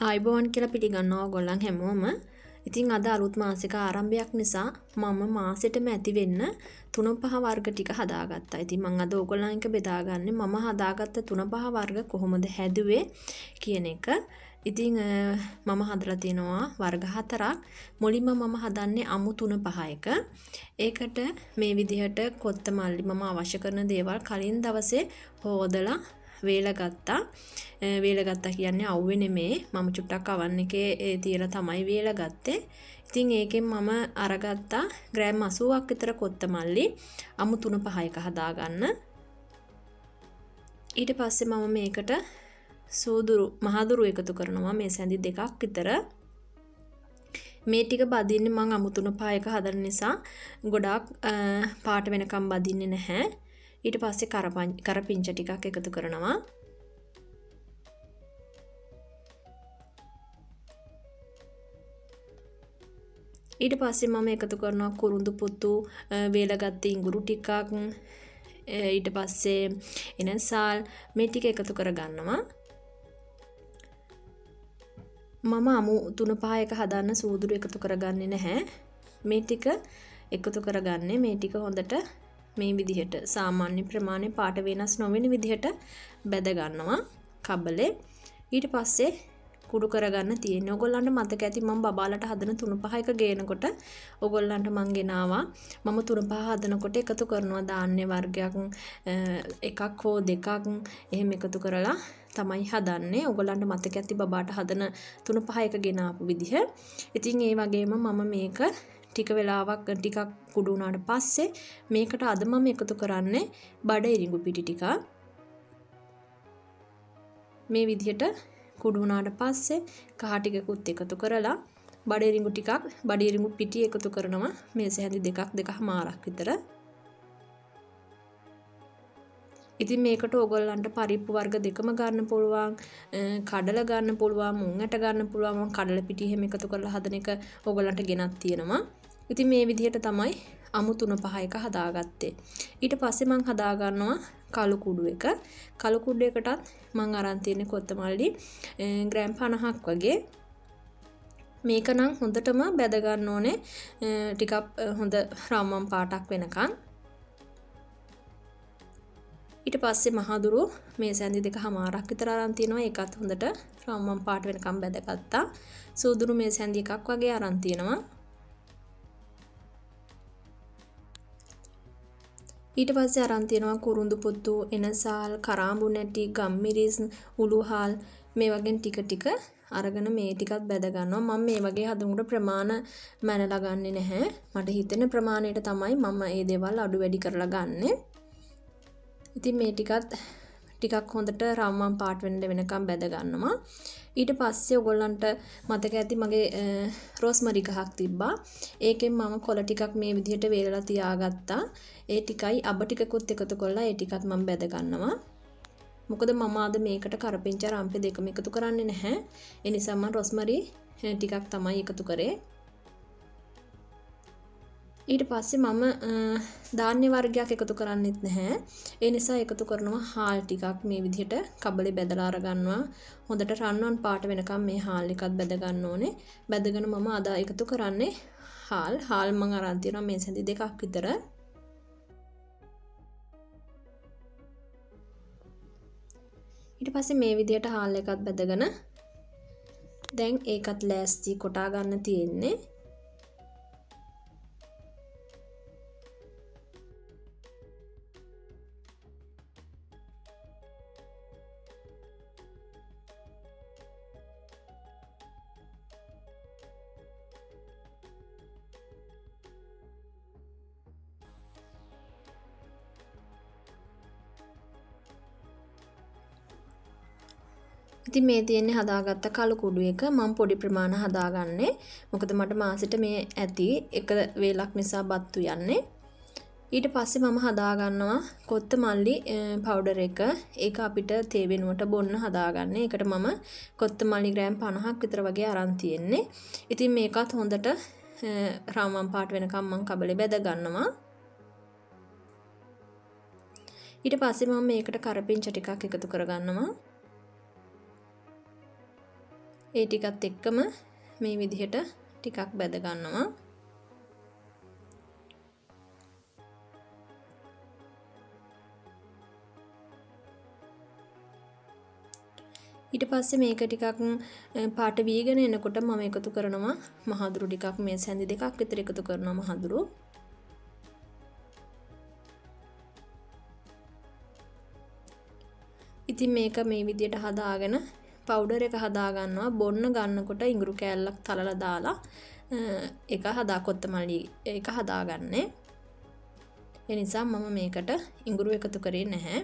ආයිබෝවන් කියලා පිළිගන්නවා ඔයගොල්ලන් හැමෝම. ඉතින් අද අලුත් මාසික ආරම්භයක් නිසා මම මාසෙටම ඇති වෙන්න 3-5 වර්ග ටික හදාගත්තා. ඉතින් මම අද ඔයගොල්ලන් එක බෙදාගන්නේ මම හදාගත්ත 3-5 වර්ග කොහොමද හැදුවේ කියන එක. ඉතින් මම හදලා තිනවා වර්ග 4ක්. මුලින්ම මම හදන්නේ අමු 3-5 එක. ඒකට මේ විදිහට කොත්තමල්ලි මම අවශ්‍ය කරන දේවල් කලින් දවසේ හොදලා වේලා ගත්තා. වේලා ගත්තා කියන්නේ අවුවේ නෙමේ. මම චුට්ටක් අවන් එකේ තියලා තමයි වේලා ගත්තේ. ඉතින් ඒකෙන් මම අරගත්තා ග්‍රෑම් 80ක් විතර කොත්තමල්ලි අමු 3-5 එක හදාගන්න. ඊට පස්සේ මම මේකට සූදුරු මහදුරු එකතු කරනවා මේ සැඳි දෙකක් විතර. මේ ටික බදින්නේ මම අමු 3-5 එක හදන නිසා ගොඩාක් පාට වෙනකම් බදින්නේ නැහැ. ඊට පස්සේ කරපිංච ටිකක් එකතු කරනවා. ඊට පස්සේ මම එකතු කරනවා කුරුඳු පුතු වේලගත්ත ඉඟුරු ටිකක්. ඊට පස්සේ එනසාල් මේ ටික එකතු කරගන්නවා. මම අමු 3-5 එක හදන්න සූදුරු එකතු කරගන්නේ නැහැ. මේ ටික එකතු කරගන්නේ මේ ටික හොඳට මේ විදිහට සාමාන්‍ය ප්‍රමාණය පාට වෙනස් නොවන විදිහට බෙද ගන්නවා කබලේ. ඊට පස්සේ කුඩු කරගන්න තියෙන්නේ. ඔයගොල්ලන්ට මතක ඇති මම බබාලට හදන 3-5 එක ගේනකොට ඔයගොල්ලන්ට මං ගෙනාවා. මම 3-5 හදනකොට එකතු කරනවා ධාන්‍ය වර්ගයක් එකක් හෝ දෙකක් එහෙම එකතු කරලා තමයි හදන්නේ. ඔයගොල්ලන්ට මතක ඇති බබාට හදන 3-5 එක ගෙනාපු විදිහ. ඉතින් ඒ වගේම මම මේක ටික වෙලාවක් ටිකක් කුඩු වුණාට පස්සේ මේකට අද මම එකතු කරන්නේ බඩ ඉරිඟු පිටි ටික. මේ විදිහට කුඩු වුණාට පස්සේ කහ ටිකකුත් එකතු කරලා බඩ ඉරිඟු පිටි එකතු කරනවා මේ සැහැඳි දෙකමාරක් විතර. ඉතින් මේකට ඕගොල්ලන්ට පරිප්පු වර්ග දෙකම ගන්න පුළුවන්, කඩල ගන්න පුළුවන්, මුං ඇට ගන්න පුළුවන්. මම කඩල පිටි එහෙම එකතු කරලා හදන එක ඕගොල්ලන්ට ගෙනත් තියෙනවා. ඉතින් මේ විදිහට තමයි අමු 3-5 එක හදාගත්තේ. ඊට පස්සේ මම හදා ගන්නවා කළු කුඩු එක. කළු කුඩු එකටත් මම අරන් තියෙන්නේ කොත්තමල්ලි ග්‍රෑම් 50ක් වගේ. මේක නම් හොඳටම බැද ගන්න ඕනේ. ටිකක් හොඳ රාමම් පාටක් වෙනකන්. ඊට පස්සේ මහදුරු මේ සැඳි දෙකමාරක් විතර අරන් තියෙනවා. ඒකත් හොඳට රාමම් පාට වෙනකන් බැදගත්තා. සූදුරු මේ සැඳි එකක් වගේ අරන් තියෙනවා. ඊට පස්සේ අරන් තියෙනවා කුරුඳු පුතු, එනසාල්, කරාඹු නැටි, ගම්මිරිස්, උළුහාල් මේ වගේ ටික අරගෙන මේ ටිකත් බැද ගන්නවා. මම මේ වගේ හදනකොට ප්‍රමාණ මැනලා ගන්නෙ නැහැ. මට හිතෙන ප්‍රමාණයට තමයි මම මේ දේවල් අඩු වැඩි කරලා ගන්නෙ. ඉතින් මේ ටිකක් හොඳට රවුම් පාට වෙනකම් බැද ගන්නවා. ඊට පස්සේ ඔයගොල්ලන්ට මතක ඇති මගේ රෝස්මරි ගහක් තිබ්බා. ඒකෙන් මම කොළ ටිකක් මේ විදිහට වේලලා තියාගත්තා. ඒ ටිකයි අබ ටිකකුත් එකතු කරලා ඒ ටිකත් මම බැද ගන්නවා. මොකද මම අද මේකට කරපිංචා රම්පේ දෙකම එකතු කරන්නේ නැහැ. ඒ නිසා මම රෝස්මරි ටිකක් තමයි එකතු කරේ. ඊට පස්සේ මම ධාන්‍ය වර්ගයක් එකතු කරන්නෙත් නැහැ. ඒ නිසා එකතු කරනවා හාල් ටිකක් මේ විදිහට කබලේ බැදලා අර ගන්නවා. හොඳට රන්වන් පාට වෙනකම් මේ හාල් එකත් බැද ගන්න ඕනේ. බැදගෙන මම අද එකතු කරන්නේ හාල් මම අරන් තියෙනවා මේ සැඳි දෙකක් විතර. ඊට පස්සේ මේ විදිහට හාල් එකත් බැදගෙන දැන් ඒකත් ලෑස්ති කොටා ගන්න තියෙන්නේ. ඉතින් මේ තියෙන්නේ හදාගත්ත කළු කුඩු එක. මම පොඩි ප්‍රමාණ හදාගන්නේ. මොකද මට මාසෙට මේ ඇති එක වේලක් නිසා බත්තු යන්නේ. ඊට පස්සේ මම හදාගන්නවා කොත්තමල්ලි පවුඩර් එක. ඒක අපිට තේ වෙනුවට බොන්න හදාගන්නේ. ඒකට මම කොත්තමල්ලි ග්‍රෑම් 50ක් විතර වගේ අරන් තියෙන්නේ. ඉතින් මේකත් හොඳට රාමම් පාට වෙනකම් මම කබලේ බැද ගන්නවා. ඊට පස්සේ මම මේකට කරපිංච ටිකක් එකතු කරගන්නවා. ඒ ටිකත් එක්කම මේ විදිහට ටිකක් බැද ගන්නවා. ඊට පස්සේ මේක ටිකක් පාට වීගෙන එනකොට මම එකතු කරනවා මහදුරු ටිකක් මේ සැඳි දෙකක් විතර එකතු කරනවා මහදුරු. ඉතින් මේක මේ විදියට හදාගෙන පවුඩර් එක හදා ගන්නවා. බොන්න ගන්නකොට ඉඟුරු කෑල්ලක් තලලා දාලා ඒක හදා කොත්තමල්ලි ඒක හදාගන්නේ. ඒ නිසා මම මේකට ඉඟුරු එකතු කරේ නැහැ.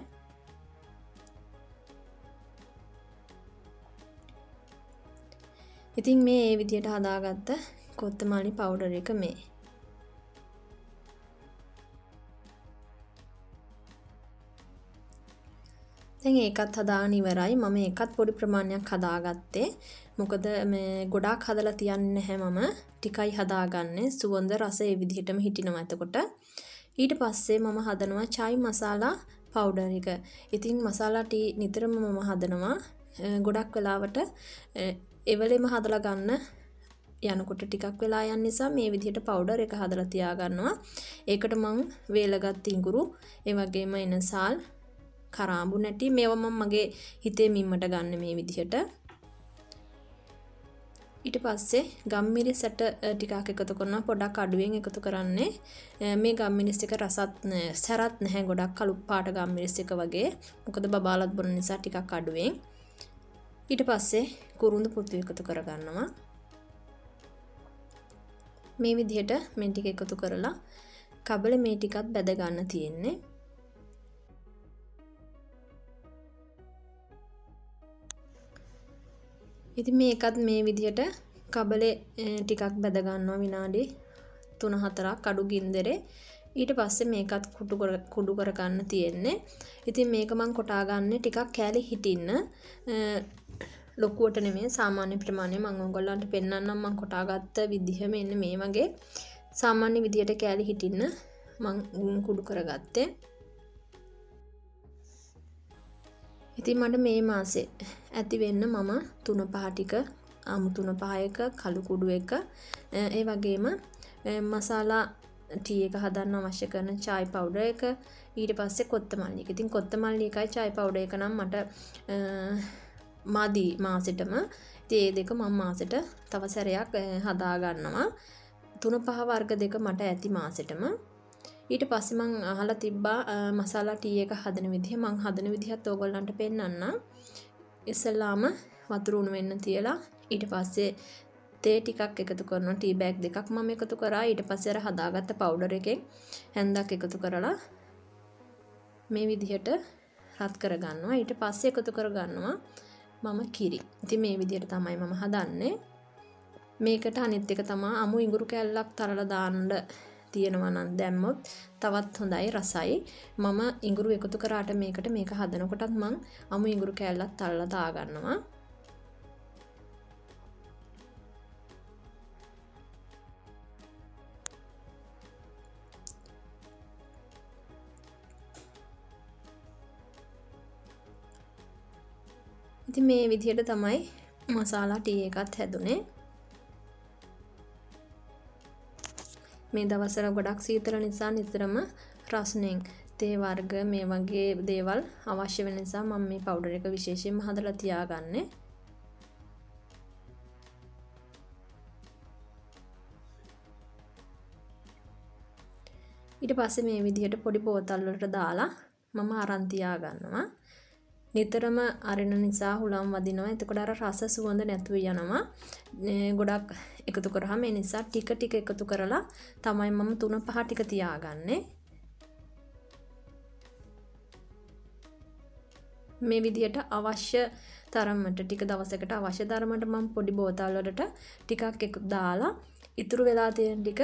ඉතින් මේ විදියට හදාගත්ත කොත්තමල්ලි පවුඩර් එක මේ. දැන් ඒකත් හදාගෙන ඉවරයි. මම ඒකත් පොඩි ප්‍රමාණයක් හදාගත්තේ. මොකද මේ ගොඩාක් හදලා තියන්නේ නැහැ මම. ටිකයි හදාගන්නේ. සුවඳ රස ඒ විදිහටම හිටිනවා එතකොට. ඊට පස්සේ මම හදනවා චායි මසාලා පවුඩර් එක. ඉතින් මසාලා ටී නිතරම මම හදනවා. ගොඩක් වෙලාවට එවලෙම හදලා ගන්න යනකොට ටිකක් වෙලා යන නිසා මේ විදිහට පවුඩර් එක හදලා තියා ගන්නවා. ඒකට මම වේලගත් ඉඟුරු, ඒ වගේම එනසාල්, කරාඹු නැටි මේවා මම මගේ හිතේ මිම්මට ගන්න මේ විදිහට. ඊට පස්සේ ගම්මිරිස් ඇට ටිකක් එකතු කරනවා. පොඩක් අඩුවෙන් එකතු කරන්නේ. මේ ගම්මිරිස් එක සැරත් නැහැ. ගොඩක් කළු පාට ගම්මිරිස් එක වගේ. මොකද බබාලත් බොන නිසා ටිකක් අඩුවෙන්. ඊට පස්සේ කුරුඳු පුතු එකතු කරගන්නවා. මේ විදිහට මේ ටික එකතු කරලා කබල මේ ටිකත් බැද ගන්න තියෙන්නේ. ඉතින් මේකත් මේ විදිහට කබලේ ටිකක් බැද ගන්නවා විනාඩි 3-4ක් අඩු ගින්දරේ. ඊට පස්සේ මේකත් කුඩු කර ගන්න තියෙන්නේ. ඉතින් මේක මම කොටා ගන්න ටිකක් කෑලි හිටින්න. ලොකුවට නෙමෙයි සාමාන්‍ය ප්‍රමාණය මම ඔයගොල්ලන්ට පෙන්නන්නම්. මම කොටාගත්ත විදිහ මෙන්න මේ වගේ සාමාන්‍ය විදිහට කෑලි හිටින්න මම කුඩු කරගත්තේ. ඉතින් මට මේ මාසේ ඇති වෙන්න මම 3-5 ටික අමු 3-5 එක කළු කුඩු එක ඒ වගේම මසාලා ටී එක හදන්න අවශ්‍ය කරන චායි පවුඩර් එක ඊට පස්සේ කොත්තමල්ලි එක. ඉතින් කොත්තමල්ලි එකයි චායි පවුඩර් එක නම් මට මදි මාසෙටම. ඉතින් ඒ දෙක මම මාසෙට තව සැරයක් හදා ගන්නවා. 3-5 වර්ග දෙක මට ඇති මාසෙටම. ඊට පස්සේ මම අහලා තිබ්බා මසාලා ටී එක හදන විදිහ. මම හදන විදිහත් ඕගොල්ලන්ට පෙන්නන්නම්. ඉස්සෙල්ලාම වතුර උණු වෙන්න තියලා ඊට පස්සේ තේ ටිකක් එකතු කරනවා. ටී බෑග් දෙකක් මම එකතු කරා. ඊට පස්සේ අර හදාගත්ත පවුඩර් එකෙන් හැන්දක් එකතු කරලා මේ විදිහට රත් කරගන්නවා. ඊට පස්සේ එකතු කරගන්නවා මම කිරි. ඉතින් මේ විදිහට තමයි මම හදන්නේ. මේකට අනිත් එක තමයි අමු ඉඟුරු කෑල්ලක් තරලා දාන්න තියෙනවා නම් දැම්මොත් තවත් හොඳයි රසයි. මම ඉඟුරු එකතු කරාට මේකට මේක හදනකොටත් මම අමු ඉඟුරු කෑල්ලක් තරලා දා ගන්නවා. ඉතින් මේ විදිහට තමයි මසාලා ටී එකත් හැදුනේ. මේ දවස්වල ගොඩක් සීතල නිසා නිතරම රස්නෙන් තේ වර්ග මේ වගේ දේවල් අවශ්‍ය වෙන නිසා මම මේ පවුඩර් එක විශේෂයෙන්ම හදලා තියාගන්නේ. ඊට පස්සේ මේ විදිහට පොඩි බෝතල් වලට දාලා මම අරන් තියා ගන්නවා. නිතරම අරින නිසා හුලම් වදිනවා. එතකොට අර රස සුවඳ නැතුව යනවා. ගොඩක් එකතු කරාම ඒ නිසා ටික ටික එකතු කරලා තමයි මම 3-5 ටික තියාගන්නේ. මේ විදිහට අවශ්‍ය තරමට ටික දවසකට අවශ්‍ය තරමට මම පොඩි බෝතල් වලට ටිකක් දාලා ඉතුරු වෙලා තියෙන ටික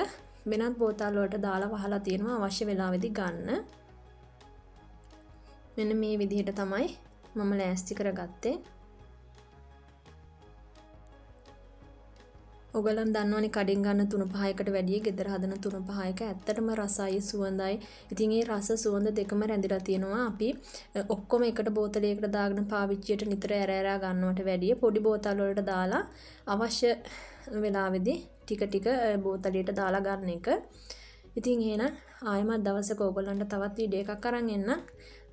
වෙනත් බෝතල් වලට දාලා වහලා තියෙනවා අවශ්‍ය වෙලාවෙදී ගන්න. මෙන්න මේ විදිහට තමයි මම ලෑස්ති කරගත්තේ. ඔයගලන් දන්නවනේ කඩෙන් ගන්න තුන පහයකට වැඩිය ගෙදර හදන තුන පහයක ඇත්තටම රසයි සුවඳයි. ඉතින් ඒ රස සුවඳ දෙකම රැඳිලා තියෙනවා. අපි ඔක්කොම එකට බෝතලයකට දාගෙන පාවිච්චියට නිතර ඇර ගන්නවට වැඩිය පොඩි බෝතල් වලට දාලා අවශ්‍ය වෙලාවෙදී ටික ටික බෝතලයට දාලා ගන්න එක. ඉතින් එහෙනම් ආයෙමත් දවසක ඔයගලන්ට තවත් වීඩියෝ එකක් අරන් එන්න.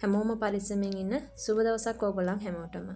හැමෝම පරිස්සමෙන් ඉන්න. සුබ දවසක් ඔයගලන් හැමෝටම.